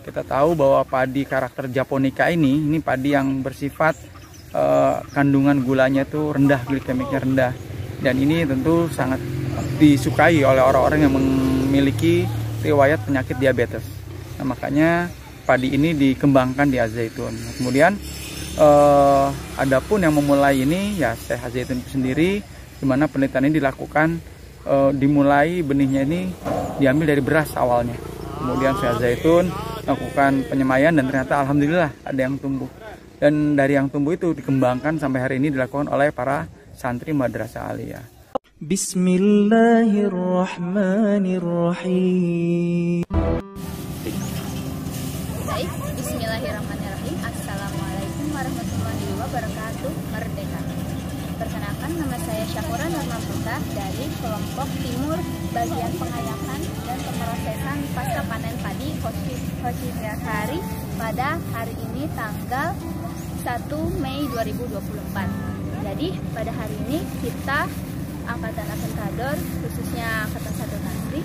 Kita tahu bahwa padi karakter Japonica ini padi yang bersifat kandungan gulanya itu rendah, glikemiknya rendah. Dan ini tentu sangat disukai oleh orang-orang yang memiliki riwayat penyakit diabetes. Nah, makanya padi ini dikembangkan di Al-Zaitun. Kemudian adapun yang memulai ini ya Syekh Al-Zaitun sendiri, di mana penelitian ini dilakukan dimulai benihnya ini diambil dari beras awalnya. Kemudian Syekh Al-Zaitun lakukan penyemaian dan ternyata alhamdulillah ada yang tumbuh. Dan dari yang tumbuh itu dikembangkan sampai hari ini dilakukan oleh para santri Madrasah Aliyah. Bismillahirrahmanirrahim. Baik, bismillahirrahmanirrahim. Assalamualaikum warahmatullahi wabarakatuh. Merdeka. Perkenalkan, nama saya Syahura Nurmamputra dari kelompok Timur bagian pengayakan dan pemrosesan pasca panen padi Hoshigakari pada hari ini tanggal 1 Mei 2024. Jadi pada hari ini kita Angkatan Akentador, khususnya Angkatan 1 Tantri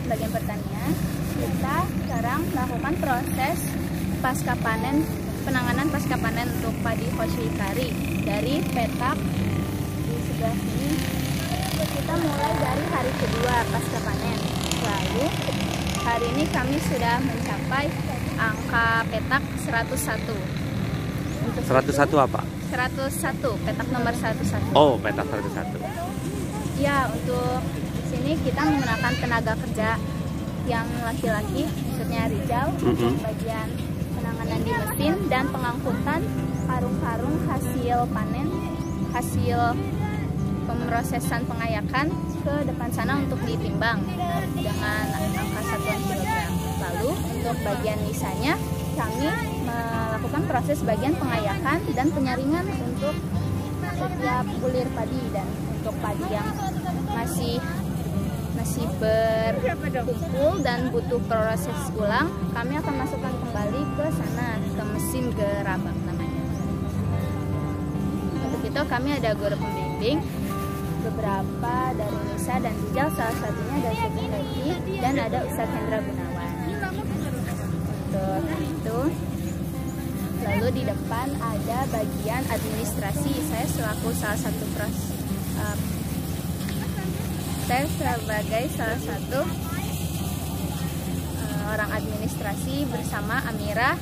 bagian pertanian, kita sekarang melakukan proses pasca panen, penanganan pasca panen untuk padi Hoshigakari dari petak di sebelah sini. Kita mulai dari hari kedua pasca panen. Lalu hari ini kami sudah mencapai angka petak 101. Untuk 101 apa? 101, petak nomor 101. Oh, petak 101. Ya, untuk di sini kita menggunakan tenaga kerja yang laki-laki, maksudnya Rizal, untuk bagian penanganan di mesin dan pengangkutan karung-karung hasil panen, hasil pemrosesan pengayakan ke depan sana untuk ditimbang dengan angka satuan kilogram. Lalu untuk bagian sisanya kami melakukan proses bagian pengayakan dan penyaringan untuk setiap bulir padi, dan untuk padi yang masih berkumpul dan butuh proses ulang, kami akan masukkan kembali ke sana, ke mesin gerabak namanya. Untuk itu kami ada guru pembimbing, beberapa dari Nisa dan Rijal, salah satunya dari Siti, dan ada Ustadz Hendra Gunawan. Untuk itu, lalu di depan ada bagian administrasi. Saya selaku salah satu saya sebagai salah satu orang administrasi bersama Amira.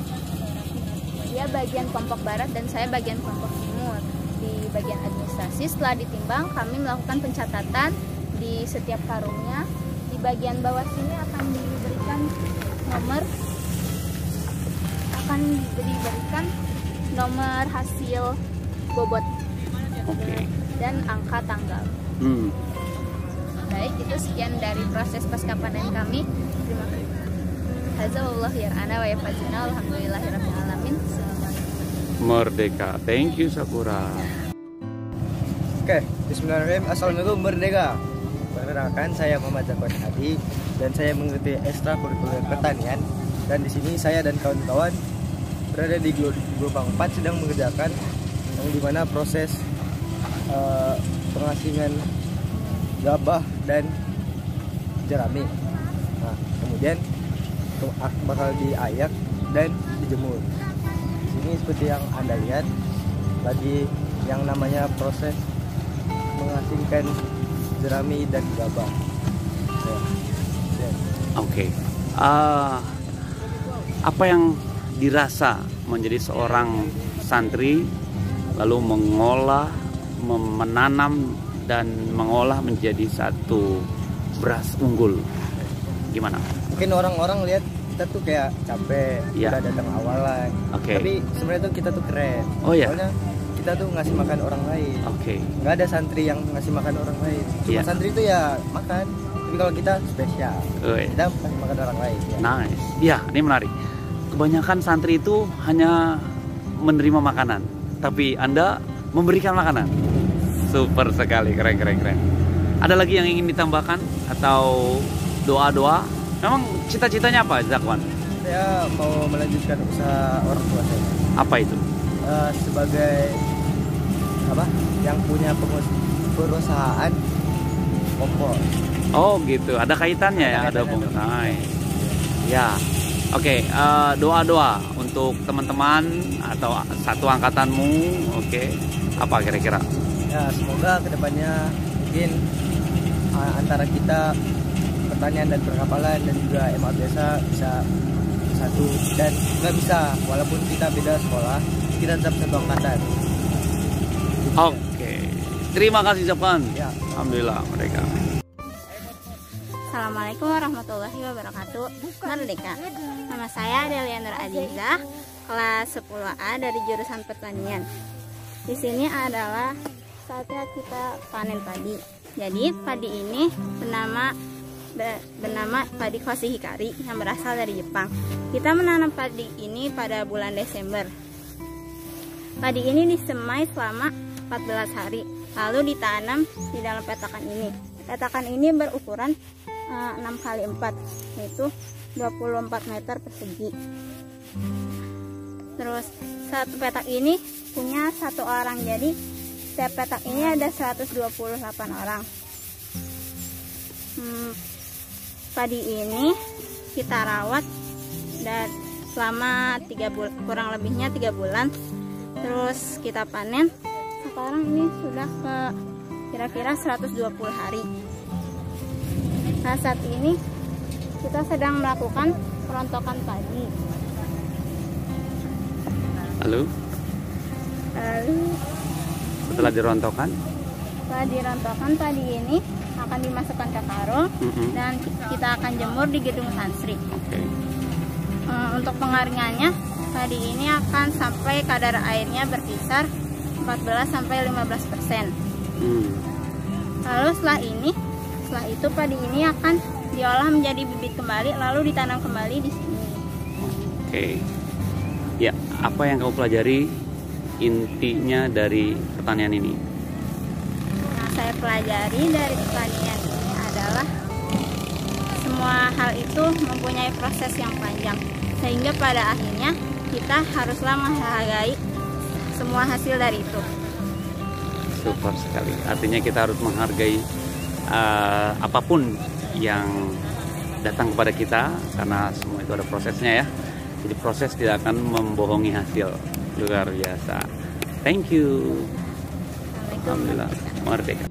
Dia bagian kelompok barat dan saya bagian kelompok timur. Di bagian administrasi, setelah ditimbang, kami melakukan pencatatan di setiap karungnya. Di bagian bawah sini akan diberikan nomor hasil bobot dan angka tanggal. Baik, itu sekian dari proses pasca panen kami. Terima kasih. Hazalullah yar'ana wa yafazina alhamdulillahirabbil alamin. Merdeka. Thank you Sakura. Oke, bismillahirrahmanirrahim. Assalamualaikum Merdeka. Perkenalkan, saya Muhammad Zakwan Hadi dan saya mengikuti ekstrakurikuler pertanian, dan di sini saya dan kawan-kawan berada di gelombang 4 sedang mengerjakan yang dimana proses pengasingan gabah dan jerami. Nah, kemudian bakal diayak dan dijemur. Ini seperti yang Anda lihat lagi yang namanya proses mengasingkan jerami dan gabah. Oke. Apa yang dirasa menjadi seorang santri lalu mengolah, menanam dan mengolah menjadi satu beras unggul? Gimana? Mungkin orang-orang lihat kita tuh kayak capek, udah datang awalan. Tapi sebenarnya tuh kita tuh keren. Soalnya kita tuh ngasih makan orang lain. Nggak ada santri yang ngasih makan orang lain. Cuma santri itu ya makan. Tapi kalau kita spesial, kita ngasih makan orang lain. Nice. Ya, ini menarik. Kebanyakan santri itu hanya menerima makanan, tapi Anda memberikan makanan. Super sekali, keren. Ada lagi yang ingin ditambahkan atau doa-doa? Memang cita-citanya apa, Zakwan? Saya mau melanjutkan usaha orang tua saya. Apa itu? Sebagai yang punya perusahaan kompor. Oh gitu, ada kaitannya ya, ada pengusaha. Ya, Oke, doa-doa untuk teman-teman atau satu angkatanmu, oke, apa kira-kira? Ya, semoga kedepannya mungkin antara kita pertanian dan perkapalan dan juga MA biasa bisa satu, dan nggak bisa walaupun kita beda sekolah, kita tetap satu angkatan. Oke, terima kasih Jepang. Ya. Alhamdulillah mereka. Assalamualaikum warahmatullahi wabarakatuh. Merdeka. Nama saya Delia Nur Adizah, kelas 10A dari jurusan pertanian. Di sini adalah saatnya kita panen padi. Jadi padi ini bernama padi Koshi Hikari yang berasal dari Jepang. Kita menanam padi ini pada bulan Desember. Padi ini disemai selama 14 hari, lalu ditanam di dalam petakan ini. Petakan ini berukuran 6x4, yaitu 24 meter persegi. Terus satu petak ini punya satu orang, jadi setiap petak ini ada 128 orang. Padi ini kita rawat dan selama 3 bulan, kurang lebihnya 3 bulan. Terus kita panen. Sekarang ini sudah ke kira-kira 120 hari. Nah, saat ini kita sedang melakukan perontokan padi. Lalu setelah dirontokkan padi ini akan dimasukkan ke karung dan kita akan jemur di gedung Sansri. Untuk pengaringannya, padi ini akan sampai kadar airnya berkisar 14-15%. Lalu setelah itu padi ini akan diolah menjadi bibit kembali, lalu ditanam kembali di sini. Oke. Ya, apa yang kamu pelajari intinya dari pertanian ini? Nah, saya pelajari dari pertanian ini adalah semua hal itu mempunyai proses yang panjang, sehingga pada akhirnya kita haruslah menghargai semua hasil dari itu. Super sekali. Artinya kita harus menghargai apapun yang datang kepada kita, karena semua itu ada prosesnya ya. Jadi proses tidak akan membohongi hasil. Luar biasa. Thank you. Alhamdulillah. Merdeka.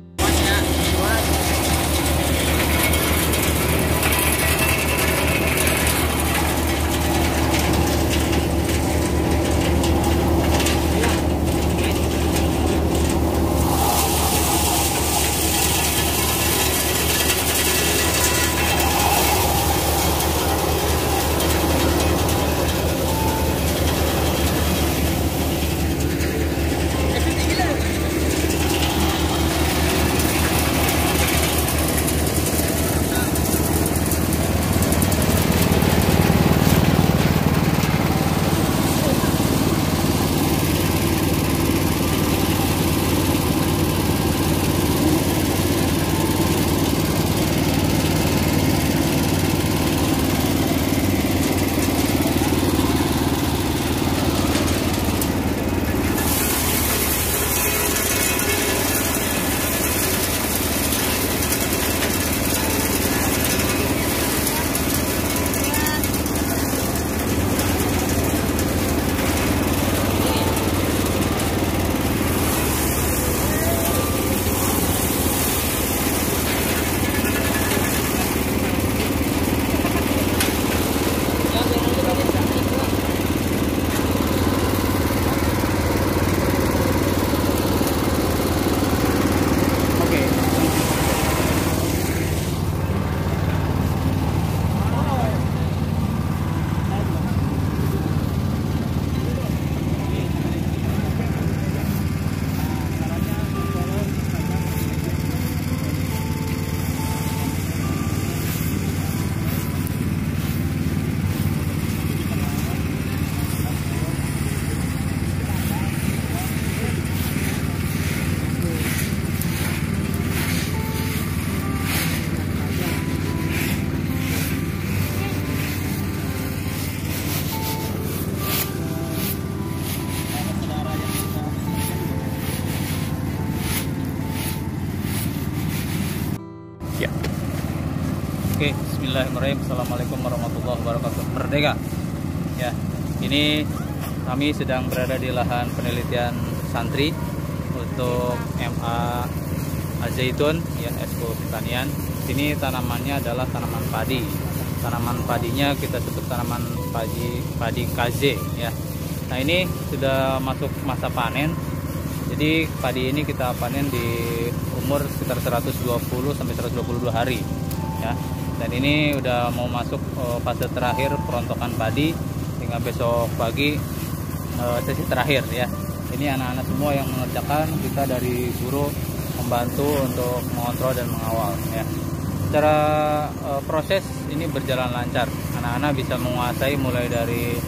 Bismillahirrahmanirrahim. Assalamualaikum warahmatullahi wabarakatuh. Merdeka. Ya, ini kami sedang berada di lahan penelitian santri untuk MA Al-Zaitun, ya, Eskul Pertanian. Sini tanamannya adalah tanaman padi. Tanaman padinya kita sebut tanaman padi KZ, ya. Nah, ini sudah masuk masa panen. Jadi padi ini kita panen di umur sekitar 120 sampai 122 hari, ya. Dan ini udah mau masuk fase terakhir perontokan padi, hingga besok pagi sesi terakhir, ya. Ini anak-anak semua yang mengerjakan, kita dari guru membantu untuk mengontrol dan mengawal, ya. Secara proses ini berjalan lancar. Anak-anak bisa menguasai mulai dari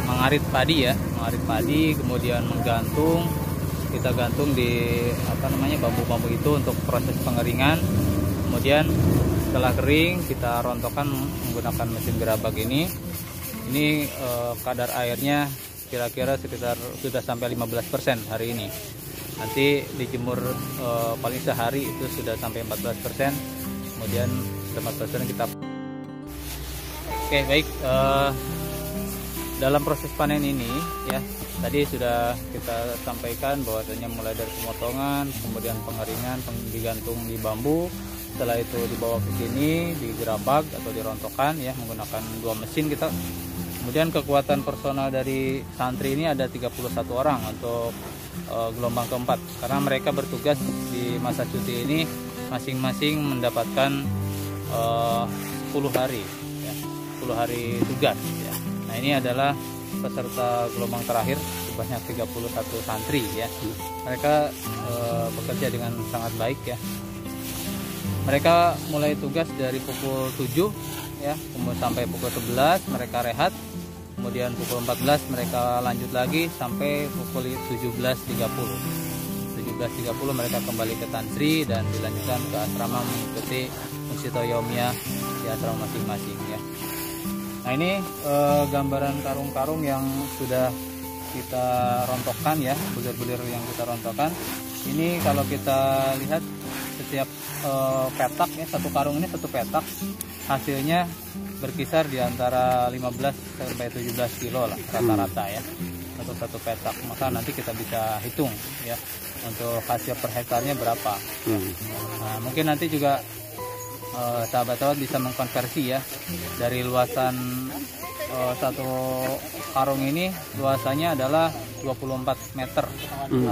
mengarit padi, ya, mengarit padi, kemudian menggantung. Kita gantung di bambu-bambu itu untuk proses pengeringan. Kemudian setelah kering kita rontokkan menggunakan mesin gerabak ini. Ini kadar airnya kira-kira sekitar sudah sampai 15% hari ini. Nanti dijemur paling sehari itu sudah sampai 14%. Kemudian 14% kita. Oke, baik. Dalam proses panen ini, ya, tadi sudah kita sampaikan bahwasanya mulai dari pemotongan, kemudian pengeringan, digantung di bambu, setelah itu dibawa ke sini, digerabak atau dirontokkan, ya, menggunakan 2 mesin kita. Kemudian kekuatan personal dari santri ini ada 31 orang untuk gelombang keempat, karena mereka bertugas di masa cuti ini masing-masing mendapatkan 10 hari, ya, 10 hari tugas, ya. Nah, ini adalah peserta gelombang terakhir sebanyak 31 santri, ya. Mereka bekerja dengan sangat baik, ya. Mereka mulai tugas dari pukul 7, ya, kemudian sampai pukul 11 mereka rehat. Kemudian pukul 14 mereka lanjut lagi sampai pukul 17.30. 17.30 mereka kembali ke Tantri dan dilanjutkan ke asrama mengikuti Musito Yaumiyah di asrama masing-masing, ya. Nah, ini gambaran karung-karung yang sudah kita rontokkan, ya, bulir-bulir yang kita rontokkan. Ini kalau kita lihat setiap petak, ya, satu karung ini satu petak, hasilnya berkisar di antara 15 sampai 17 kilo lah rata-rata, ya, untuk satu petak. Maka nanti kita bisa hitung, ya, untuk hasil per hektarnya berapa. Nah, mungkin nanti juga sahabat-sahabat bisa mengkonversi, ya, dari luasan satu karung ini luasannya adalah 24 meter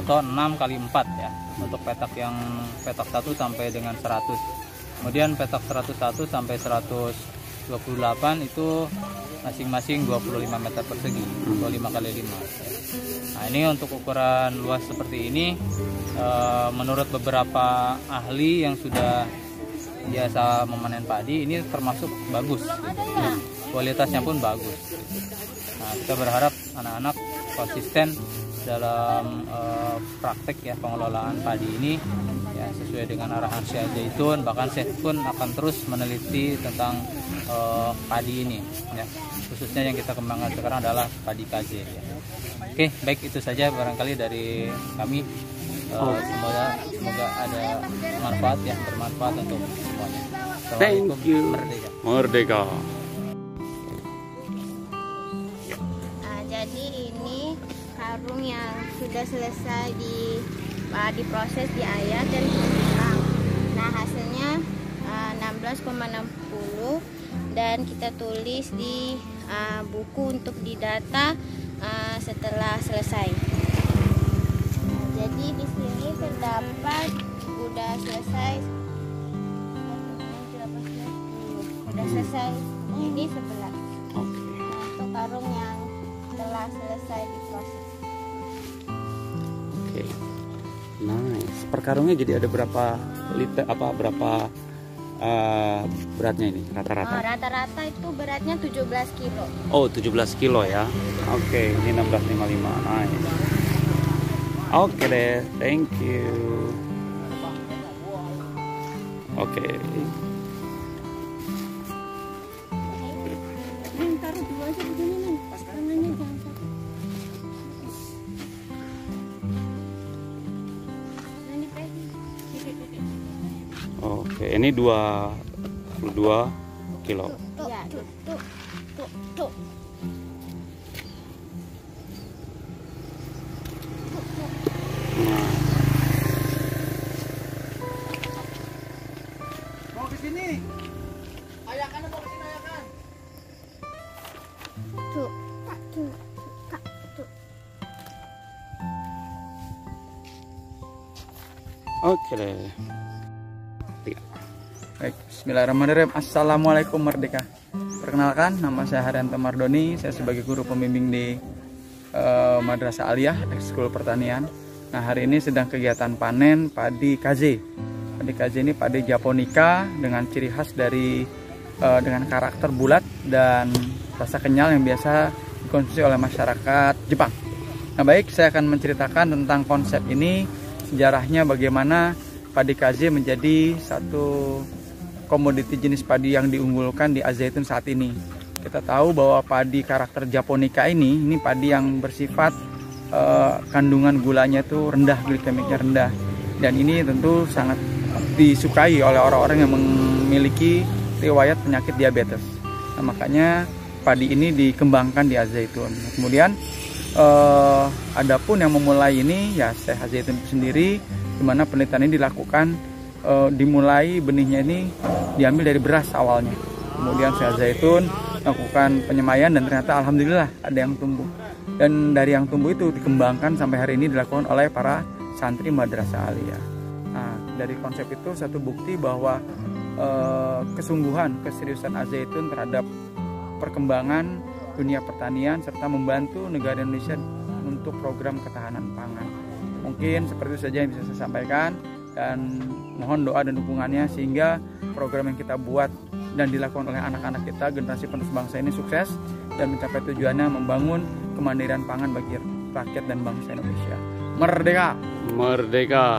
atau 6 kali 4, ya, untuk petak yang petak 1 sampai dengan 100. Kemudian petak 101 sampai 128 itu masing-masing 25 meter persegi, 25 kali 5. Nah, ini untuk ukuran luas seperti ini menurut beberapa ahli yang sudah biasa memanen padi, ini termasuk bagus, gitu. Kualitasnya pun bagus, gitu. Nah, kita berharap anak-anak konsisten dalam praktek, ya, pengelolaan padi ini, ya, sesuai dengan arahan Syekh Zaitun. Bahkan Syekh pun akan terus meneliti tentang padi ini, ya. Khususnya yang kita kembangkan sekarang adalah padi KZ, ya. Oke, baik, itu saja barangkali dari kami. Semoga ada manfaat, ya, bermanfaat untuk semuanya. Thank you. Merdeka. Jadi ini karung yang sudah selesai diproses, diayak dan ditimbang. Nah, hasilnya 16,60 dan kita tulis di buku untuk didata setelah selesai. Jadi di sini terdapat udah selesai ini 11. Untuk karung yang telah selesai diproses. Oke. Nice. Per karungnya jadi ada berapa liter, berapa beratnya ini rata-rata? Rata-rata itu beratnya 17 kilo. Oh, 17 kilo, ya. Oke, ini 1655. Nice. Oke deh, thank you. Oke. Taruh dua aja begini nih, tangannya jangan satu. Oke. Oke, ini 22 kilo. Ya, tuh. Mau ke sini. Ayakan mau ke sini ayakan. Tuh. Oke deh. Baik, bismillahirrahmanirrahim. Assalamualaikum Merdeka. Perkenalkan, nama saya Haryanto Mardoni. Saya sebagai guru pembimbing di Madrasah Aliyah, Ekskul Pertanian. Nah, hari ini sedang kegiatan panen padi KZ. Padi KZ ini padi Japonica dengan ciri khas dari dengan karakter bulat dan rasa kenyal yang biasa dikonsumsi oleh masyarakat Jepang. Nah, baik, saya akan menceritakan tentang konsep ini, sejarahnya bagaimana padi KZ menjadi satu komoditi jenis padi yang diunggulkan di Al-Zaitun saat ini. Kita tahu bahwa padi karakter Japonica ini padi yang bersifat kandungan gulanya itu rendah, glikemiknya rendah. Dan ini tentu sangat disukai oleh orang-orang yang memiliki riwayat penyakit diabetes. Nah, makanya padi ini dikembangkan di Al-Zaitun. Kemudian adapun yang memulai ini ya Syekh Al-Zaitun itu sendiri, di mana penelitian ini dilakukan, dimulai benihnya ini diambil dari beras awalnya. Kemudian Syekh Al-Zaitun melakukan penyemaian dan ternyata alhamdulillah ada yang tumbuh. Dan dari yang tumbuh itu dikembangkan sampai hari ini dilakukan oleh para santri Madrasah Aliyah. Nah, dari konsep itu satu bukti bahwa kesungguhan, keseriusan Al-Zaitun terhadap perkembangan dunia pertanian serta membantu negara Indonesia untuk program ketahanan pangan. Mungkin seperti itu saja yang bisa saya sampaikan, dan mohon doa dan dukungannya sehingga program yang kita buat dan dilakukan oleh anak-anak kita, generasi penerus bangsa ini sukses dan mencapai tujuannya membangun kemandirian pangan bagi rakyat dan bangsa Indonesia. Merdeka! Merdeka!